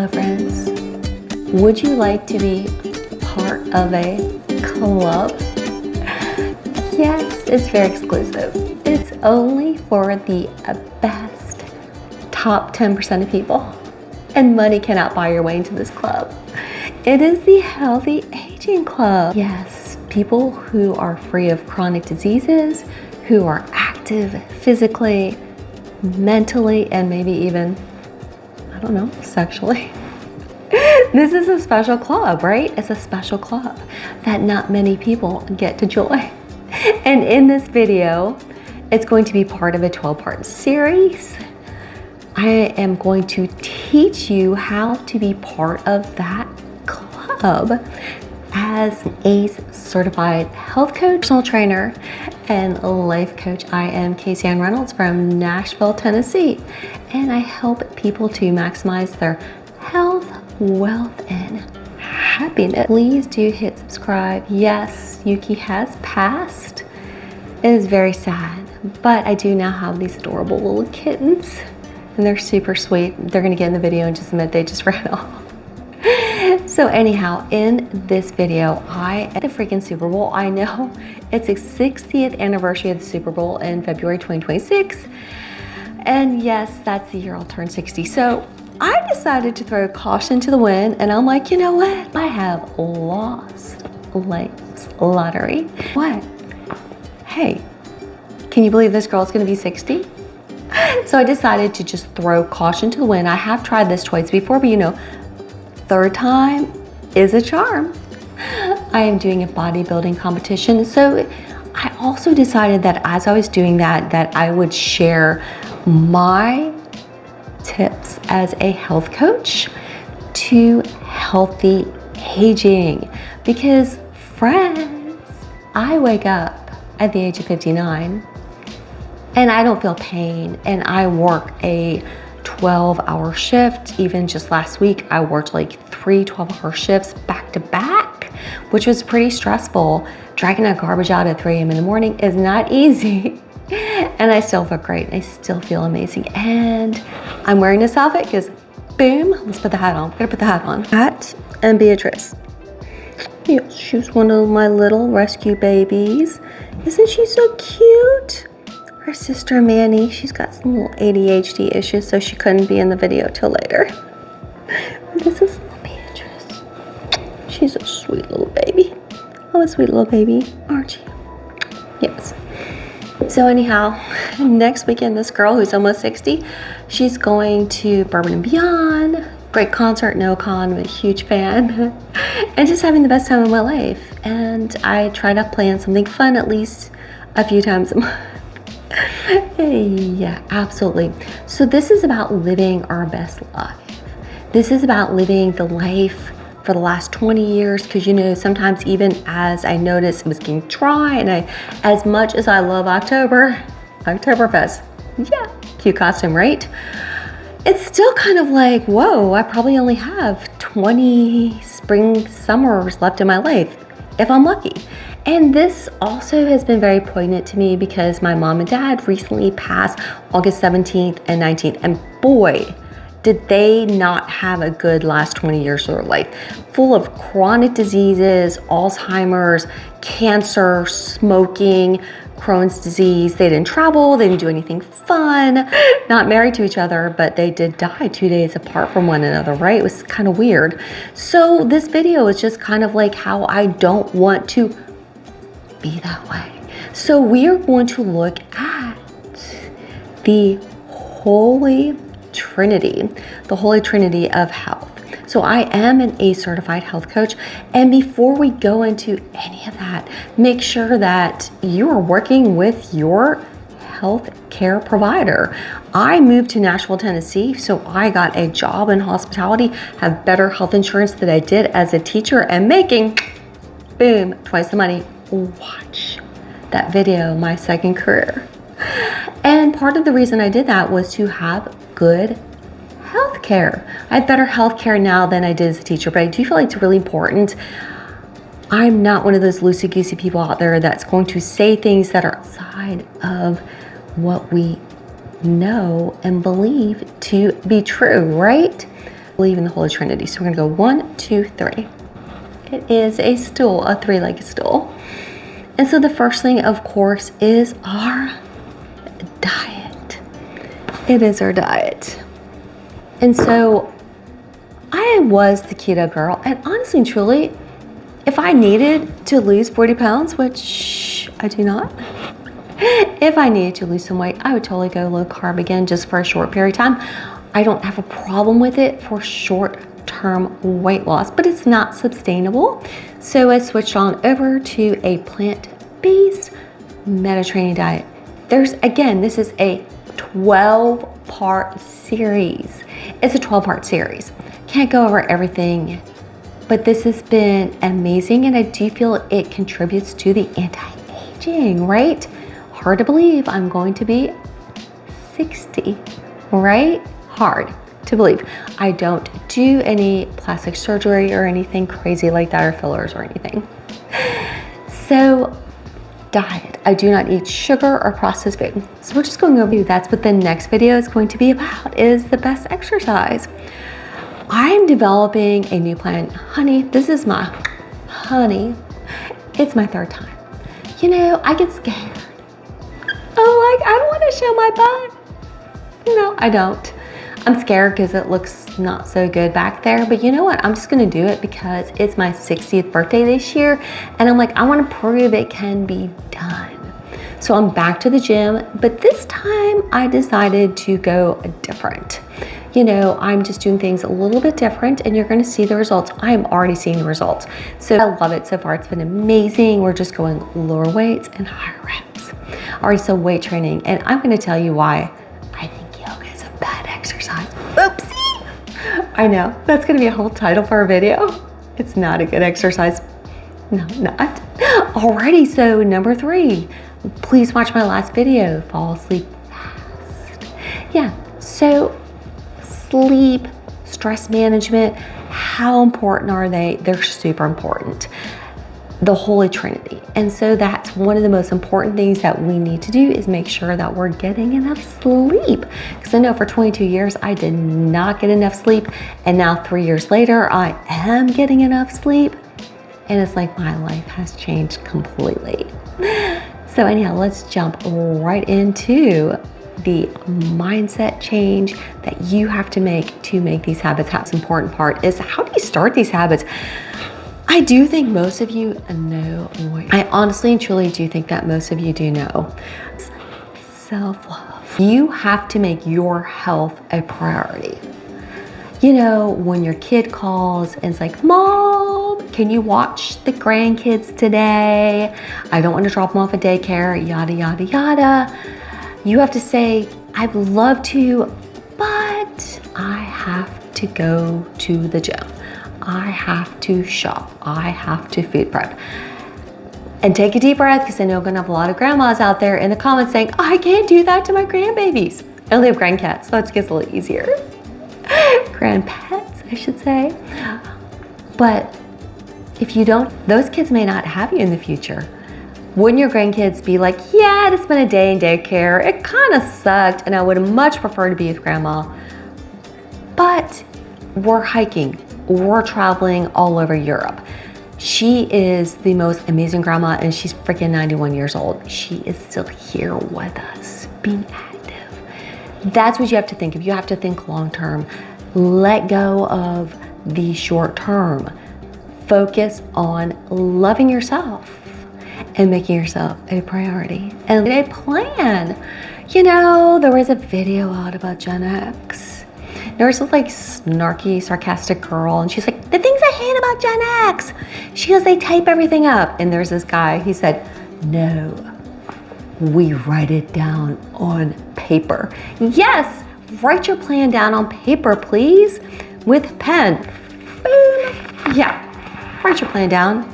Hello friends, would you like to be part of a club? Yes, it's very exclusive. It's only for the best top 10% of people, and money cannot buy your way into this club. It is the Healthy Aging Club. Yes, people who are free of chronic diseases, who are active physically, mentally, and maybe even, I don't know, sexually. This is a special club, right? It's a special club that not many people get to join. And in this video, it's going to be part of a 12-part series. I am going to teach you how to be part of that club as an ACE certified health coach, personal trainer, and life coach. I am Casey Ann Reynolds from Nashville, Tennessee, and I help people to maximize their health, wealth, and happiness. Please do hit subscribe. Yes, Yuki has passed. It is very sad, but I do now have these adorable little kittens, and they're super sweet. They're gonna get in the video in just a minute. They just ran off. So anyhow, in this video, at the freaking Super Bowl. I know it's the 60th anniversary of the Super Bowl in February 2026. And yes, that's the year I'll turn 60. So I decided to throw caution to the wind, and I'm like, you know what? I have lost life's lottery. What? Hey, can you believe this girl's gonna be 60? So I decided to just throw caution to the wind. I have tried this twice before, but you know, third time is a charm. I am doing a bodybuilding competition. So I also decided that as I was doing that I would share my tips as a health coach to healthy aging. Because friends, I wake up at the age of 59 and I don't feel pain, and I work a 12-hour shift. Even just last week, I worked like 3 12-hour shifts back to back, which was pretty stressful. Dragging that garbage out at 3 a.m. in the morning is not easy. And I still feel great. I still feel amazing. And I'm wearing this outfit because, boom, let's put the hat on. We're gonna put the hat on. Hat and Beatrice. Yeah, she's one of my little rescue babies. Isn't she so cute? Her sister Manny, she's got some little ADHD issues, so she couldn't be in the video till later. This is little Beatrice. She's a sweet little baby. I'm a sweet little baby, aren't you? Yes. So anyhow, next weekend, this girl who's almost 60, she's going to Bourbon and Beyond. Great concert, no con, I'm a huge fan. And just having the best time of my life. And I try to plan something fun at least a few times a month. Yeah, absolutely. So this is about living our best life. This is about living the life for the last 20 years, because you know, sometimes even as I noticed it was getting dry, and as much as I love Oktoberfest, yeah, cute costume, right? It's still kind of like, whoa, I probably only have 20 spring summers left in my life, if I'm lucky. And this also has been very poignant to me because my mom and dad recently passed August 17th and 19th. And boy, did they not have a good last 20 years of their life. Full of chronic diseases, Alzheimer's, cancer, smoking, Crohn's disease. They didn't travel, they didn't do anything fun, not married to each other, but they did die 2 days apart from one another, right? It was kind of weird. So this video is just kind of like how I don't want to be that way. So we are going to look at the Holy Trinity, the Holy Trinity of health. So I am an ACE certified health coach. And before we go into any of that, make sure that you are working with your health care provider. I moved to Nashville, Tennessee, so I got a job in hospitality, have better health insurance than I did as a teacher, and making, boom, twice the money. Watch that video, my second career. And part of the reason I did that was to have good health care. I have better health care now than I did as a teacher, but I do feel like it's really important. I'm not one of those loosey-goosey people out there that's going to say things that are outside of what we know and believe to be true, right? believe in the Holy Trinity. So we're gonna go 1, 2, 3. It is a stool, a 3-legged stool. And so the first thing, of course, is our diet. It is our diet. And so I was the keto girl, and honestly and truly, if I needed to lose 40 pounds, which I do not, if I needed to lose some weight, I would totally go low carb again just for a short period of time. I don't have a problem with it for short-term weight loss, but it's not sustainable. So I switched on over to a plant-based Mediterranean diet. This is a 12-part series. It's a 12-part series. Can't go over everything, but this has been amazing, and I do feel it contributes to the anti-aging, right? Hard to believe I'm going to be 60, right? Hard to believe. I don't do any plastic surgery or anything crazy like that, or fillers or anything. So, diet. I do not eat sugar or processed food. So we're just going over, that's what the next video is going to be about, is the best exercise. I'm developing a new plan. Honey, this is my honey. It's my 3rd time. You know, I get scared. I'm like, I don't want to show my butt. No, I don't. I'm scared because it looks not so good back there, but you know what? I'm just gonna do it because it's my 60th birthday this year, and I'm like, I wanna prove it can be done. So I'm back to the gym, but this time I decided to go different. You know, I'm just doing things a little bit different, and you're gonna see the results. I am already seeing the results. So I love it so far. It's been amazing. We're just going lower weights and higher reps. Already so weight training, and I'm gonna tell you why I think yoga is a bad exercise. Oopsie! I know, that's gonna be a whole title for a video. It's not a good exercise. No, not. Alrighty, so number 3, please watch my last video, fall asleep fast. Yeah, so sleep, stress management, how important are they? They're super important. The Holy Trinity. And so that's one of the most important things that we need to do, is make sure that we're getting enough sleep. Because I know for 22 years, I did not get enough sleep. And now 3 years later, I am getting enough sleep. And it's like my life has changed completely. So anyhow, let's jump right into the mindset change that you have to make these habits. That's the important part, is how do you start these habits? I do think most of you know. I honestly and truly do think that most of you do know. Self-love. You have to make your health a priority. You know, when your kid calls and it's like, Mom, can you watch the grandkids today? I don't want to drop them off at daycare, yada, yada, yada. You have to say, I'd love to, but I have to go to the gym. I have to shop. I have to food prep. And take a deep breath, because I know I'm gonna have a lot of grandmas out there in the comments saying, I can't do that to my grandbabies. I only have grandcats, so it gets a little easier. Grandpets, I should say. But if you don't, those kids may not have you in the future. Wouldn't your grandkids be like, yeah, I just spent a day in daycare. It kind of sucked, and I would much prefer to be with grandma. But we're hiking. We're traveling all over Europe. She is the most amazing grandma, and she's freaking 91 years old. She is still here with us, being active. That's what you have to think of. You have to think long-term. Let go of the short-term. Focus on loving yourself and making yourself a priority and a plan. You know, there was a video out about Gen X. There was this like snarky, sarcastic girl, and she's like, the things I hate about Gen X. She goes, they type everything up. And there's this guy, he said, no, we write it down on paper. Yes, write your plan down on paper, please, with pen. Boom. Yeah, write your plan down.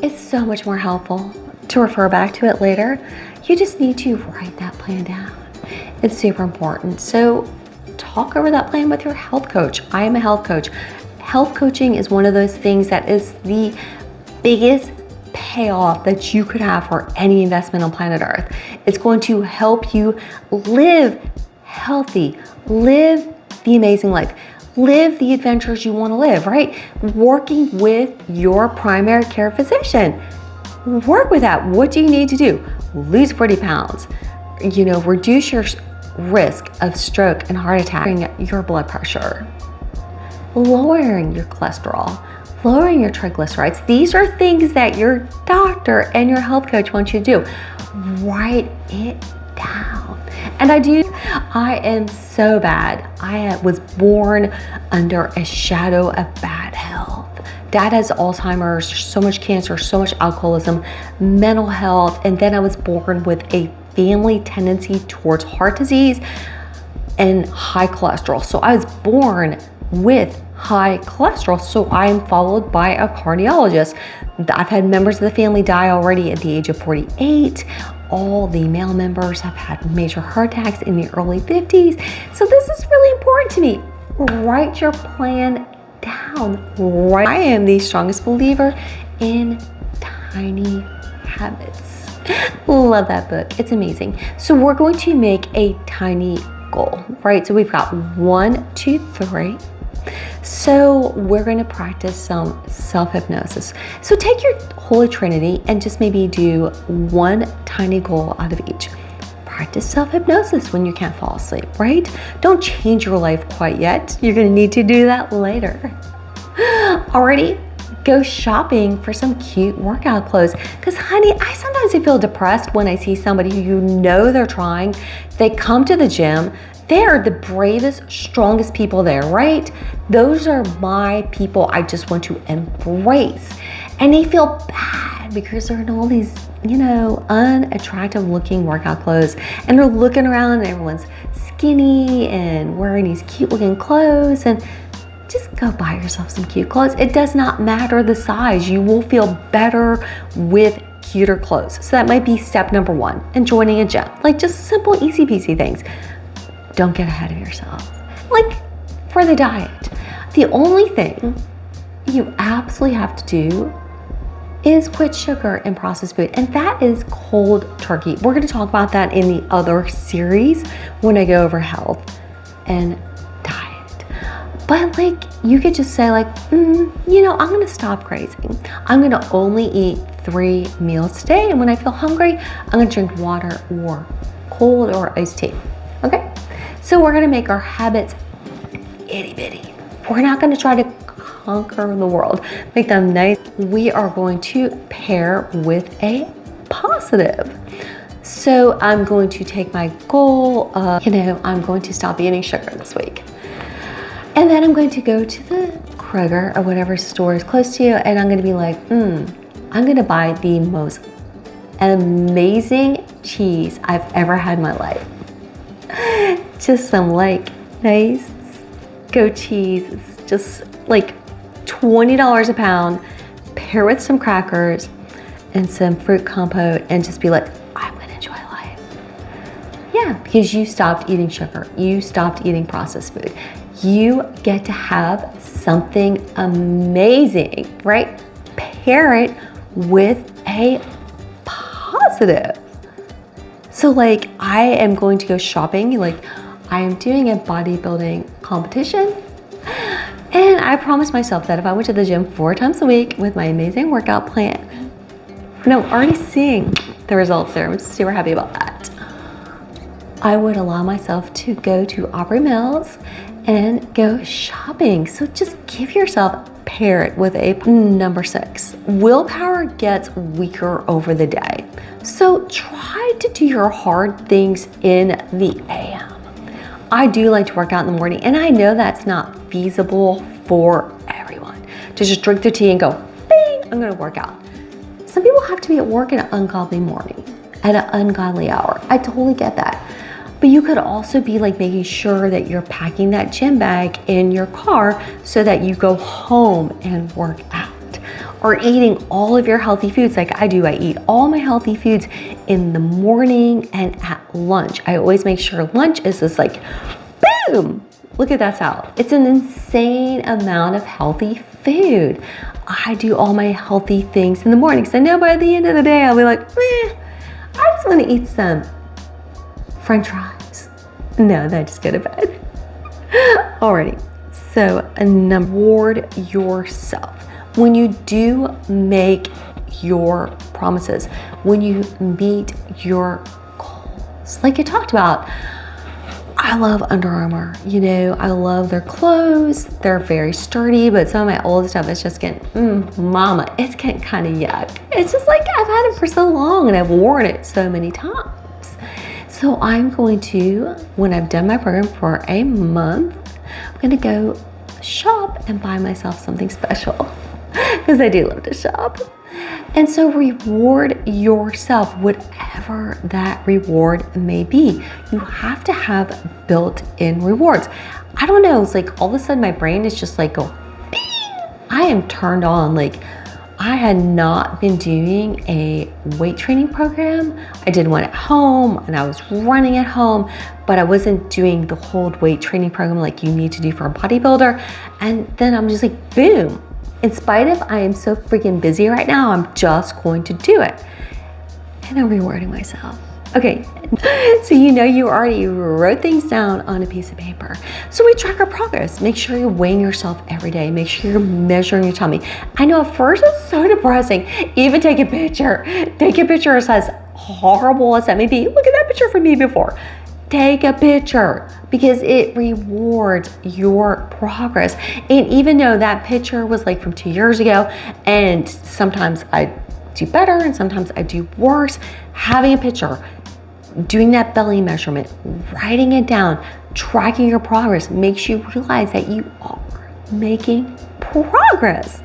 It's so much more helpful to refer back to it later. You just need to write that plan down. It's super important. So talk over that plan with your health coach. I am a health coach. Health coaching is one of those things that is the biggest payoff that you could have for any investment on planet Earth. It's going to help you live healthy, live the amazing life, live the adventures you want to live, right? Working with your primary care physician. Work with that. What do you need to do? Lose 40 pounds. Reduce your risk of stroke and heart attack, your blood pressure, lowering your cholesterol, lowering your triglycerides. These are things that your doctor and your health coach want you to do. Write it down. And I am so bad. I was born under a shadow of bad health. Dad has Alzheimer's, so much cancer, so much alcoholism, mental health, and then I was born with a family tendency towards heart disease and high cholesterol. So I was born with high cholesterol, so I am followed by a cardiologist. I've had members of the family die already at the age of 48. All the male members have had major heart attacks in the early 50s. So this is really important to me. Write your plan down. I am the strongest believer in tiny habits. Love that book. It's amazing. So we're going to make a tiny goal, right? So we've got 1, 2, 3. So we're going to practice some self-hypnosis. So take your Holy Trinity and just maybe do one tiny goal out of each. Practice self-hypnosis when you can't fall asleep, right? Don't change your life quite yet. You're going to need to do that later. Already, go shopping for some cute workout clothes. Because honey, I sometimes feel depressed when I see somebody who they're trying. They come to the gym. They're the bravest, strongest people there, right? Those are my people I just want to embrace. And they feel bad because they're in all these, unattractive looking workout clothes. And they're looking around and everyone's skinny and wearing these cute looking clothes. And just go buy yourself some cute clothes. It does not matter the size. You will feel better with cuter clothes. So that might be step number 1 in joining a gym. Like just simple, easy peasy things. Don't get ahead of yourself. Like for the diet, the only thing you absolutely have to do is quit sugar and processed food. And that is cold turkey. We're going to talk about that in the other series when I go over health and diet. But you could just say I'm going to stop grazing. I'm going to only eat 3 meals today. And when I feel hungry, I'm going to drink water or cold or iced tea. Okay? So we're going to make our habits itty bitty. We're not going to try to conquer the world, make them nice. We are going to pair with a positive. So I'm going to take my goal of, I'm going to stop eating sugar this week. And then I'm going to go to the Kroger or whatever store is close to you, and I'm going to be like, I'm going to buy the most amazing cheese I've ever had in my life. Just some nice goat cheese. It's just $20 a pound, pair with some crackers and some fruit compote, and just be like, I'm gonna enjoy life. Yeah, because you stopped eating sugar. You stopped eating processed food. You get to have something amazing, right? Pair it with a positive. So I am going to go shopping. I am doing a bodybuilding competition. And I promised myself that if I went to the gym 4 times a week with my amazing workout plan, already seeing the results there. I'm super happy about that. I would allow myself to go to Aubrey Mills and go shopping. So just give yourself, pair it with a number 6. Willpower gets weaker over the day. So try to do your hard things in the AM. I do like to work out in the morning, and I know that's not feasible for everyone to just drink their tea and go, bing, I'm gonna work out. Some people have to be at work at an ungodly morning, at an ungodly hour. I totally get that. But you could also be making sure that you're packing that gym bag in your car so that you go home and work out. Or eating all of your healthy foods like I do. I eat all my healthy foods in the morning and at lunch. I always make sure lunch is just boom, look at that salad. It's an insane amount of healthy food. I do all my healthy things in the morning because I know by the end of the day I'll be like, I just want to eat some French fries. No, then I just go to bed. Alrighty. So reward yourself. When you do make your promises, when you meet your goals, like I talked about, I love Under Armour. You know, I love their clothes. They're very sturdy, but some of my old stuff is just getting, mama, it's getting kind of yuck. It's just like I've had it for so long and I've worn it so many times. So I'm going to, when I've done my program for a month, I'm going to go shop and buy myself something special because I do love to shop. And so reward yourself, whatever that reward may be. You have to have built-in rewards. I don't know, it's like all of a sudden my brain is just like going, bing! I am turned on. Like I had not been doing a weight training program. I did one at home and I was running at home, but I wasn't doing the whole weight training program like you need to do for a bodybuilder. And then I'm just like, boom. In spite of I am so freaking busy right now, I'm just going to do it. And I'm rewarding myself. Okay, so you know you already wrote things down on a piece of paper. So we track our progress. Make sure you're weighing yourself every day. Make sure you're measuring your tummy. I know at first it's so depressing. Even take a picture. Take a picture as horrible as that may be. Look at that picture from me before. Take a picture because it rewards your progress. And even though that picture was like from 2 years ago, and sometimes I do better and sometimes I do worse, having a picture, doing that belly measurement, writing it down, tracking your progress makes you realize that you are making progress.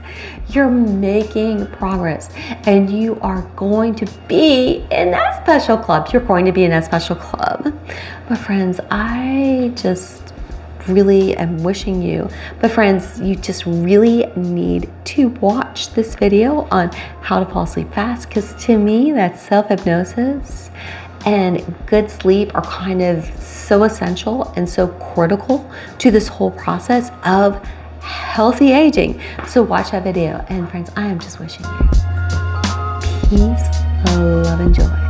You're making progress and you are going to be in that special club. You're going to be in that special club. But friends, I just really am wishing you, but friends, you just really need to watch this video on how to fall asleep fast, because to me, that self-hypnosis and good sleep are kind of so essential and so critical to this whole process of healthy aging. So watch that video. And friends, I am just wishing you peace, love, and joy.